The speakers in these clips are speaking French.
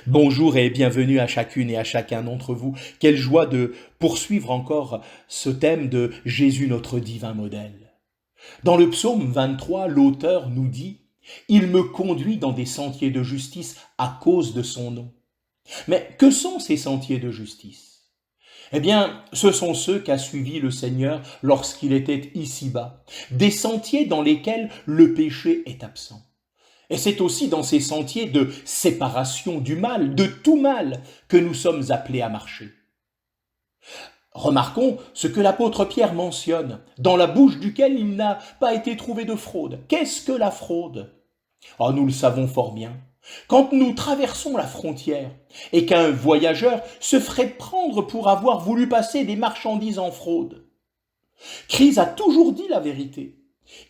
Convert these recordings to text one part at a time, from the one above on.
Bonjour et bienvenue à chacune et à chacun d'entre vous. Quelle joie de poursuivre encore ce thème de Jésus notre divin modèle. Dans le psaume 23, l'auteur nous dit « Il me conduit dans des sentiers de justice à cause de son nom ». Mais que sont ces sentiers de justice? Eh bien, ce sont ceux qu'a suivis le Seigneur lorsqu'il était ici-bas, des sentiers dans lesquels le péché est absent. Et c'est aussi dans ces sentiers de séparation du mal, de tout mal, que nous sommes appelés à marcher. Remarquons ce que l'apôtre Pierre mentionne, dans la bouche duquel il n'a pas été trouvé de fraude. Qu'est-ce que la fraude? Oh, nous le savons fort bien. Quand nous traversons la frontière et qu'un voyageur se ferait prendre pour avoir voulu passer des marchandises en fraude, Christ a toujours dit la vérité.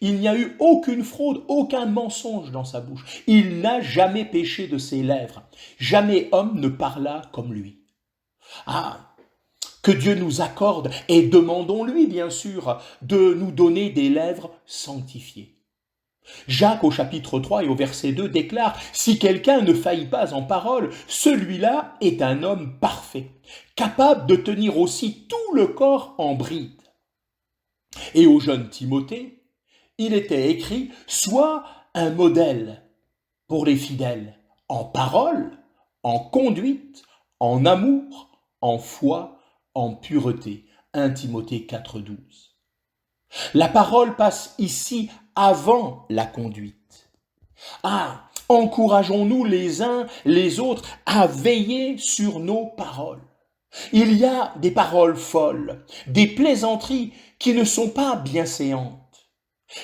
Il n'y a eu aucune fraude, aucun mensonge dans sa bouche. Il n'a jamais péché de ses lèvres. Jamais homme ne parla comme lui. Ah, que Dieu nous accorde, et demandons-lui bien sûr, de nous donner des lèvres sanctifiées. Jacques au chapitre 3 et au verset 2 déclare « Si quelqu'un ne faillit pas en parole, celui-là est un homme parfait, capable de tenir aussi tout le corps en bride. » Et au jeune Timothée, il était écrit « Sois un modèle pour les fidèles, en parole, en conduite, en amour, en foi, en pureté. » 1 Timothée 4,12. La parole passe ici avant la conduite. Ah, encourageons-nous les uns les autres à veiller sur nos paroles. Il y a des paroles folles, des plaisanteries qui ne sont pas bienséantes.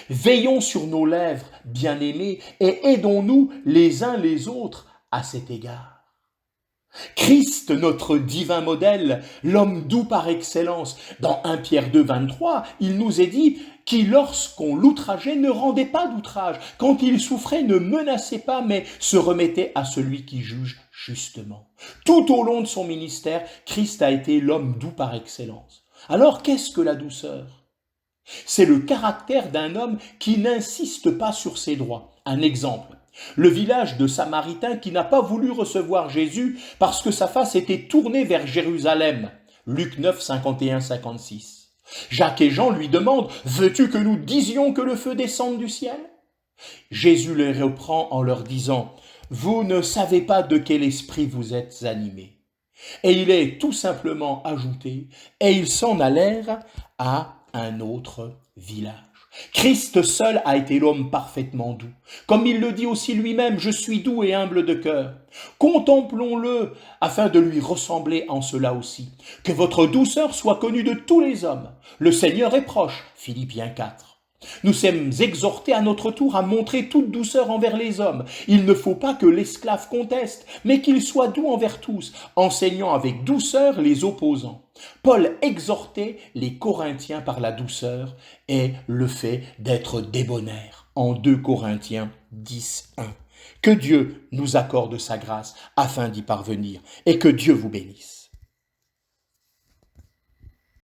Veillons sur nos lèvres, bien-aimés, et aidons-nous les uns les autres à cet égard. Christ, notre divin modèle, l'homme doux par excellence, dans 1 Pierre 2, 23, il nous est dit qui, lorsqu'on l'outrageait, ne rendait pas d'outrage, quand il souffrait, ne menaçait pas, mais se remettait à celui qui juge justement. Tout au long de son ministère, Christ a été l'homme doux par excellence. Alors, qu'est-ce que la douceur? C'est le caractère d'un homme qui n'insiste pas sur ses droits. Un exemple. Le village de Samaritains qui n'a pas voulu recevoir Jésus parce que sa face était tournée vers Jérusalem. Luc 9, 51, 56. Jacques et Jean lui demandent « Veux-tu que nous disions que le feu descende du ciel ?» Jésus les reprend en leur disant « Vous ne savez pas de quel esprit vous êtes animés. » Et il est tout simplement ajouté « Et ils s'en allèrent à un autre village. » Christ seul a été l'homme parfaitement doux. Comme il le dit aussi lui-même, « Je suis doux et humble de cœur. » Contemplons-le afin de lui ressembler en cela aussi. Que votre douceur soit connue de tous les hommes. Le Seigneur est proche. Philippiens 4. Nous sommes exhortés à notre tour à montrer toute douceur envers les hommes. Il ne faut pas que l'esclave conteste, mais qu'il soit doux envers tous, enseignant avec douceur les opposants. Paul exhortait les Corinthiens par la douceur et le fait d'être débonnaire en 2 Corinthiens 10, 1. Que Dieu nous accorde sa grâce afin d'y parvenir et que Dieu vous bénisse.